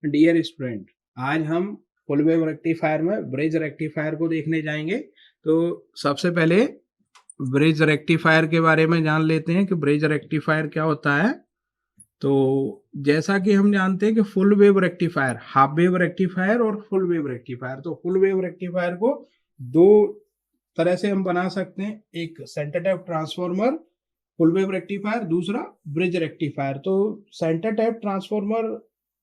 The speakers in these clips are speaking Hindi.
डियर स्टूडेंट, आज हम फुल वेव रेक्टिफायर में ब्रिज रेक्टिफायर को देखने जाएंगे। तो सबसे पहले ब्रिज रेक्टिफायर के बारे में जान लेते हैं कि ब्रिज रेक्टिफायर क्या होता है। तो जैसा कि हम जानते हैं कि full wave rectifier, half wave rectifier और फुल वेव रेक्टिफायर। तो फुल वेव रेक्टिफायर को दो तरह से हम बना सकते हैं, एक centre tap transformer full wave rectifier, दूसरा ब्रिज रेक्टिफायर। तो सेंटर टैप ट्रांसफार्मर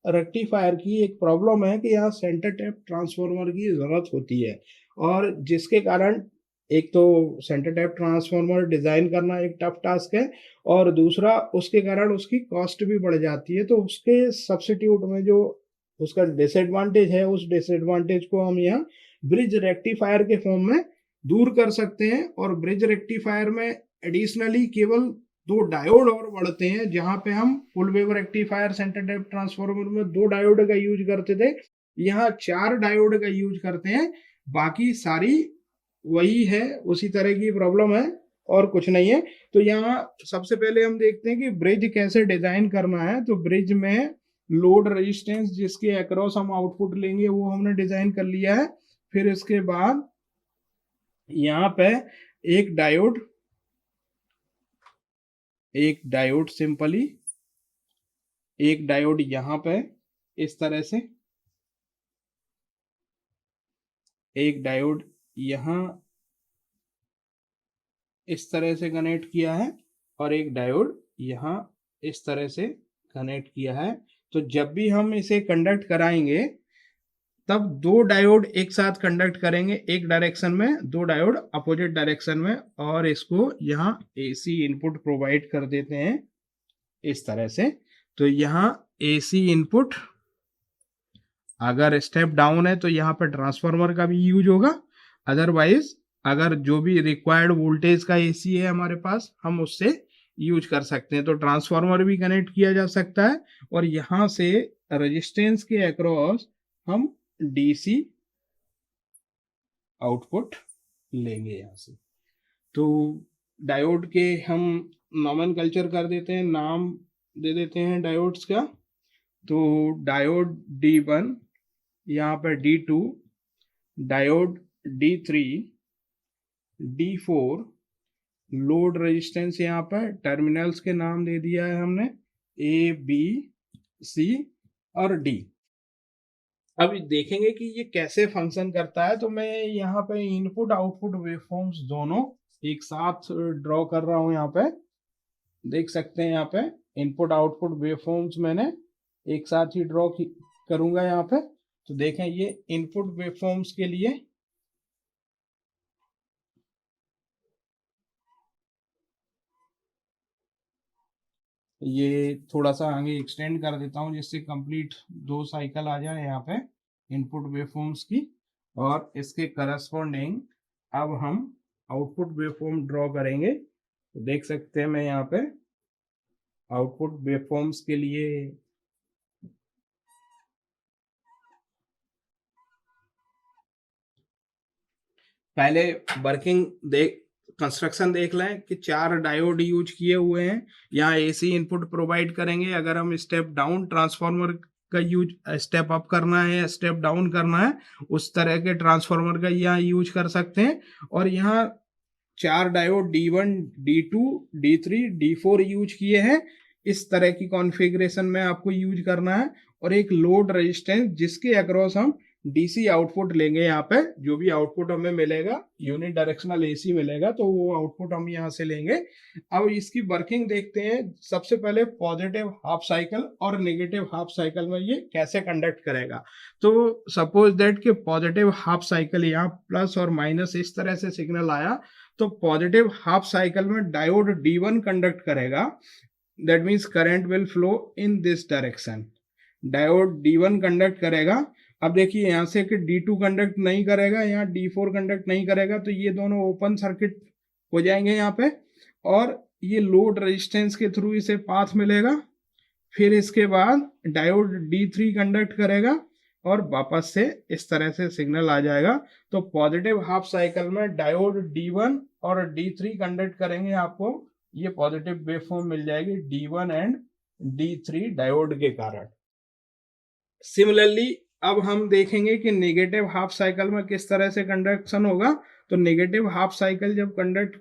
रेक्टिफायर की एक प्रॉब्लम है कि यहाँ सेंटर टैप ट्रांसफार्मर की ज़रूरत होती है, और जिसके कारण एक तो सेंटर टैप ट्रांसफार्मर डिज़ाइन करना एक टफ टास्क है, और दूसरा उसके कारण उसकी कॉस्ट भी बढ़ जाती है। तो उसके सब्स्टिट्यूट में जो उसका डिसएडवांटेज है, उस डिसएडवांटेज को हम यहाँ ब्रिज रेक्टिफायर के फॉर्म में दूर कर सकते हैं। और ब्रिज रेक्टिफायर में एडिशनली केवल दो डायोड और बढ़ते हैं। जहां पे हम full wave rectifier centre tap transformer में दो डायोड का यूज करते थे, यहाँ 4 डायोड का यूज करते हैं। बाकी सारी वही है, उसी तरह की प्रॉब्लम है और कुछ नहीं है। तो यहाँ सबसे पहले हम देखते हैं कि ब्रिज कैसे डिजाइन करना है। तो ब्रिज में लोड रेजिस्टेंस जिसके अक्रॉस हम आउटपुट लेंगे वो हमने डिजाइन कर लिया है। फिर इसके बाद यहाँ पे एक डायोड सिंपली, एक डायोड यहाँ पे इस तरह से, एक डायोड यहाँ इस तरह से कनेक्ट किया है, और एक डायोड यहाँ इस तरह से कनेक्ट किया है। तो जब भी हम इसे कंडक्ट कराएंगे तब दो डायोड एक साथ कंडक्ट करेंगे एक डायरेक्शन में, दो डायोड अपोजिट डायरेक्शन में, और इसको यहाँ एसी इनपुट प्रोवाइड कर देते हैं इस तरह से। तो यहाँ एसी इनपुट, अगर स्टेप डाउन है तो यहाँ पर ट्रांसफार्मर का भी यूज होगा, अदरवाइज अगर जो भी रिक्वायर्ड वोल्टेज का एसी है हमारे पास, हम उससे यूज कर सकते हैं। तो ट्रांसफार्मर भी कनेक्ट किया जा सकता है, और यहाँ से रेजिस्टेंस के अक्रॉस हम डीसी आउटपुट लेंगे यहाँ से। तो डायोड के हम नॉमेनकल्चर कर देते हैं, नाम दे देते हैं डायोड्स का। तो डायोड D1, यहाँ पर D2, diode D3, D4, load resistance यहाँ पर टर्मिनल्स के नाम दे दिया है हमने A, B, C और D। अब देखेंगे कि ये कैसे फंक्शन करता है। तो मैं यहाँ पे इनपुट आउटपुट वेवफॉर्म्स दोनों एक साथ ड्रॉ कर रहा हूँ। यहाँ पे देख सकते हैं, यहाँ पे इनपुट आउटपुट वेवफॉर्म्स मैंने एक साथ ही ड्रॉ करूंगा यहाँ पे। तो देखें, ये इनपुट वेवफॉर्म्स के लिए ये थोड़ा सा आगे एक्सटेंड कर देता हूँ जिससे कंप्लीट 2 साइकिल आ जाए यहाँ पे इनपुट वेवफॉर्म्स की, और इसके करस्पॉन्डिंग अब हम आउटपुट वेवफॉर्म ड्रॉ करेंगे। तो देख सकते हैं, मैं यहाँ पे आउटपुट वेवफॉर्म्स के लिए पहले वर्किंग कंस्ट्रक्शन देख लें कि 4 डायोड यूज किए हुए हैं। यहाँ एसी इनपुट प्रोवाइड करेंगे। अगर हम स्टेप डाउन ट्रांसफार्मर का यूज, स्टेप अप करना है स्टेप डाउन करना है, उस तरह के ट्रांसफार्मर का यहाँ यूज कर सकते हैं। और यहाँ 4 diode D1, D2, D3, D4 use किए हैं। इस तरह की कॉन्फ़िगरेशन में आपको यूज करना है, और एक लोड रेजिस्टेंस जिसके अक्रॉस हम डीसी आउटपुट लेंगे। यहाँ पे जो भी आउटपुट हमें मिलेगा, यूनिट डायरेक्शनल एसी मिलेगा, तो वो आउटपुट हम यहाँ से लेंगे। अब इसकी वर्किंग देखते हैं। सबसे पहले पॉजिटिव हाफ साइकिल और नेगेटिव हाफ साइकिल में ये कैसे कंडक्ट करेगा। तो सपोज दैट कि पॉजिटिव हाफ साइकिल, यहाँ प्लस और माइनस इस तरह से सिग्नल आया, तो पॉजिटिव हाफ साइकिल में डायोड D1 कंडक्ट करेगा। That means current will flow in this direction. Diode D1 conduct करेगा। अब देखिए यहाँ से कि D2 कंडक्ट नहीं करेगा, यहाँ D4 कंडक्ट नहीं करेगा, तो ये दोनों ओपन सर्किट हो जाएंगे यहाँ पे, और ये लोड रेजिस्टेंस के थ्रू इसे पाथ मिलेगा। फिर इसके बाद डायोड D3 कंडक्ट करेगा, और वापस से इस तरह से सिग्नल आ जाएगा। तो पॉजिटिव हाफ साइकिल में डायोड D1 और D3 कंडक्ट करेंगे, आपको ये पॉजिटिव वेवफॉर्म मिल जाएगी D1 एंड D3 डायोड के कारण। सिमिलरली अब हम देखेंगे कि नेगेटिव हाफ साइकिल में किस तरह से कंडक्शन होगा। तो नेगेटिव हाफ साइकिल जब कंडक्ट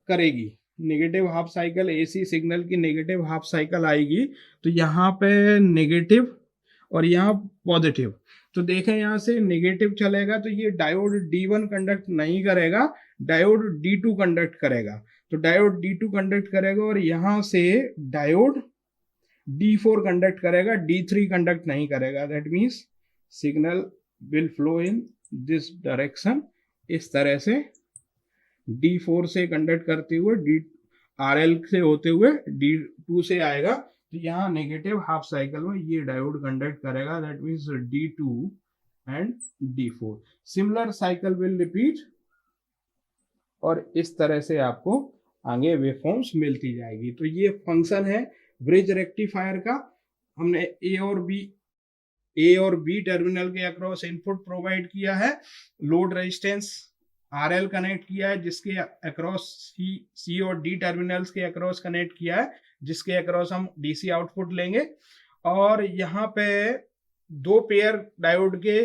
करेगी, negative half cycle AC signal की नेगेटिव हाफ साइकिल आएगी, तो यहाँ पे नेगेटिव और यहाँ पॉजिटिव। तो देखें यहाँ से नेगेटिव चलेगा तो ये डायोड D1 कंडक्ट नहीं करेगा, डायोड D2 कंडक्ट करेगा। तो डायोड D2 कंडक्ट करेगा और यहाँ से डायोड D4 कंडक्ट करेगा, D3 कंडक्ट नहीं करेगा। That means signal will flow in this direction, इस तरह से D4 से कंडक्ट करते हुए RL से होते हुए D2 से आएगा। तो यहाँ नेगेटिव हाफ साइकिल में ये डायोड कंडक्ट करेगा, that means D2 and D4। Similar cycle will repeat और इस तरह से आपको आगे वेवफॉर्म्स मिलती जाएगी। तो ये फंक्शन है ब्रिज रेक्टिफायर का। हमने ए और बी टर्मिनल के अक्रॉस इनपुट प्रोवाइड किया है, लोड रेजिस्टेंस RL कनेक्ट किया है, जिसके अक्रॉस सी और डी टर्मिनल्स के अक्रॉस कनेक्ट किया है, जिसके अक्रॉस हम DC आउटपुट लेंगे। और यहाँ पे दो पेयर डायोड के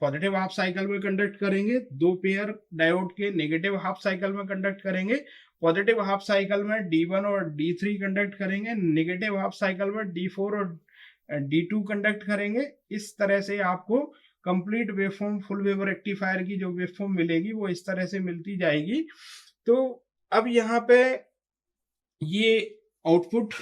पॉजिटिव हाफ साइकिल में कंडक्ट करेंगे, दो पेयर डायोड के नेगेटिव हाफ साइकिल में कंडक्ट करेंगे। पॉजिटिव हाफ साइकिल में D1 और D3 कंडक्ट करेंगे, नेगेटिव हाफ साइकिल में D4 और D2 कंडक्ट करेंगे। इस तरह से आपको complete waveform full wave rectifier की जो वेवफॉर्म मिलेगी वो इस तरह से मिलती जाएगी। तो अब यहाँ पे ये आउटपुट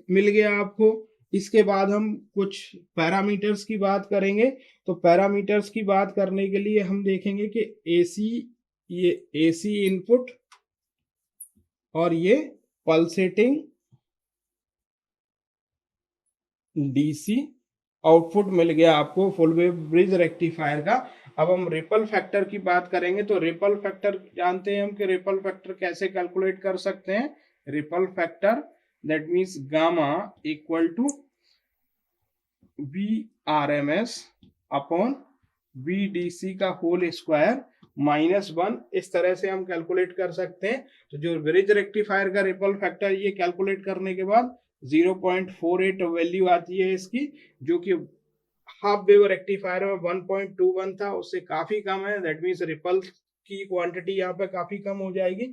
मिल गया आपको। इसके बाद हम कुछ पैरामीटर्स की बात करेंगे। तो पैरामीटर्स की बात करने के लिए हम देखेंगे कि ये AC इनपुट और ये पल्सेटिंग DC आउटपुट मिल गया आपको फुल वेव ब्रिज रेक्टिफायर का। अब हम रिपल फैक्टर की बात करेंगे। तो रिपल फैक्टर जानते हैं हम कि रिपल फैक्टर कैसे कैलकुलेट कर सकते हैं। Ripple factor that means gamma equal to VRMS upon VDC का होल स्क्वायर -1, इस तरह से हम कैलकुलेट कर सकते हैं। तो जो ब्रिज रेक्टिफायर का रिपल फैक्टर ये कैलकुलेट करने के बाद 0.48 वैल्यू आती है इसकी, जो कि हाफ वेव रेक्टिफायर में 1.21 था, उससे काफी कम है। दैट मीन्स रिपल की क्वांटिटी यहाँ पे काफी कम हो जाएगी।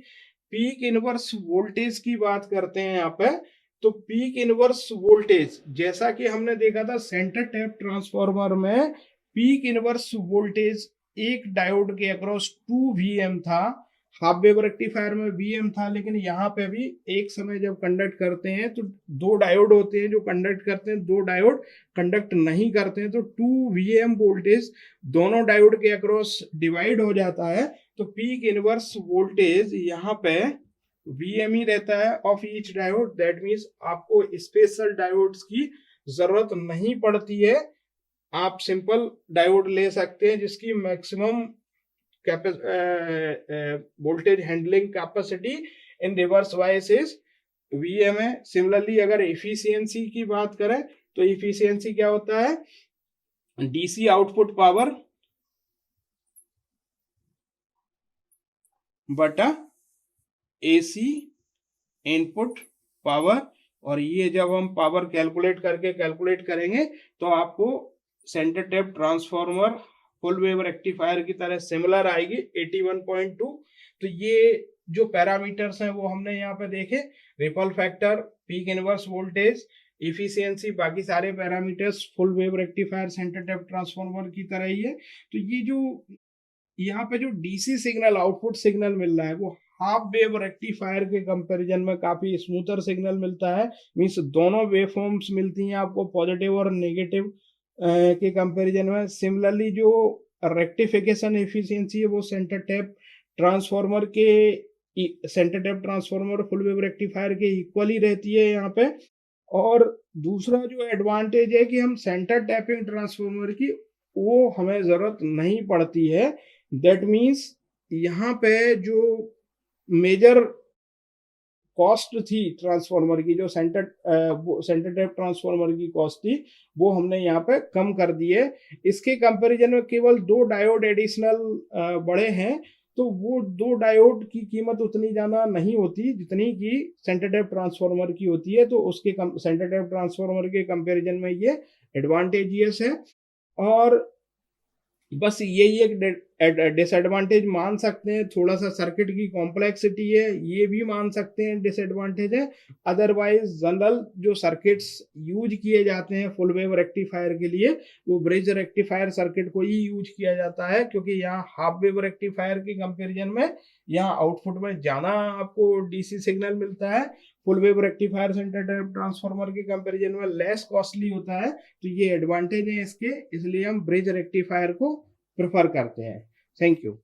पीक इनवर्स वोल्टेज की बात करते हैं यहाँ पे। तो पीक इनवर्स वोल्टेज जैसा कि हमने देखा था सेंटर टैप ट्रांसफार्मर में, पीक इनवर्स वोल्टेज एक डायोड के अक्रॉस 2 VM था, हाफ वेव रेक्टिफायर में VM था, लेकिन यहाँ पे भी एक समय जब कंडक्ट करते हैं तो दो डायोड होते हैं जो कंडक्ट करते हैं, दो डायोड कंडक्ट नहीं करते हैं। तो 2 VM वोल्टेज दोनों डायोड के अक्रॉस डिवाइड हो जाता है। तो पीक इनवर्स वोल्टेज यहाँ पे VM ही रहता है of each diode. That means आपको स्पेशल डायोड्स की जरूरत नहीं पड़ती है, आप सिंपल डायोड ले सकते हैं जिसकी maximum voltage handling capacity in reverse bias is VM है। सिमिलरली अगर एफिशिएंसी की बात करें तो एफिशिएंसी क्या होता है, DC आउटपुट पावर बटा AC इनपुट पावर। और ये जब हम पावर कैलकुलेट करेंगे तो आपको centre tap transformer full wave rectifier की तरह सिमिलर आएगी 81.2। तो ये जो पैरामीटर्स हैं वो हमने यहाँ पे देखे, ripple factor, peak inverse voltage, efficiency, बाकी सारे parameters full wave rectifier centre tap transformer की तरह ही है। तो ये जो यहाँ पे जो DC सिग्नल आउटपुट सिग्नल मिल रहा है वो हाफ वेव रेक्टिफायर के कंपैरिजन में काफी स्मूथर सिग्नल मिलता है। मींस दोनों वेवफॉर्म्स मिलती हैं आपको पॉजिटिव और नेगेटिव के कंपैरिजन में। सिमिलरली जो रेक्टिफिकेशन एफिशिएंसी है वो centre tap transformer full wave rectifier के इक्वली रहती है यहाँ पे। और दूसरा जो एडवांटेज है कि हम सेंटर टैपिंग ट्रांसफार्मर की वो हमें जरूरत नहीं पड़ती है। दैट मीन्स यहाँ पे जो मेजर कॉस्ट थी ट्रांसफार्मर की, जो सेंटर टैप ट्रांसफार्मर की कॉस्ट थी, वो हमने यहाँ पे कम कर दी है। इसके कंपैरिजन में केवल दो डायोड एडिशनल बड़े हैं, तो वो दो डायोड की कीमत उतनी ज्यादा नहीं होती जितनी की सेंटर टैप ट्रांसफार्मर की होती है। तो उसके सेंटर टैप ट्रांसफार्मर के कंपैरिजन में ये एडवांटेजियस है। और बस यही एक डिसएडवांटेज मान सकते हैं, थोड़ा सा सर्किट की कॉम्प्लेक्सिटी है, ये भी मान सकते हैं डिसएडवांटेज है। अदरवाइज जनरल जो सर्किट्स यूज किए जाते हैं फुल वेव रेक्टिफायर के लिए, वो ब्रिज रेक्टिफायर सर्किट को ही यूज किया जाता है, क्योंकि यहाँ हाफ वेव रेक्टिफायर के कंपेरिजन में यहाँ आउटपुट में ज्यादा आपको डीसी सिग्नल मिलता है, full wave rectifier centre type transformer के कंपेरिजन में लेस कॉस्टली होता है। तो ये एडवांटेज है इसके, इसलिए हम ब्रिज रेक्टिफायर को प्रेफर करते हैं। Thank you.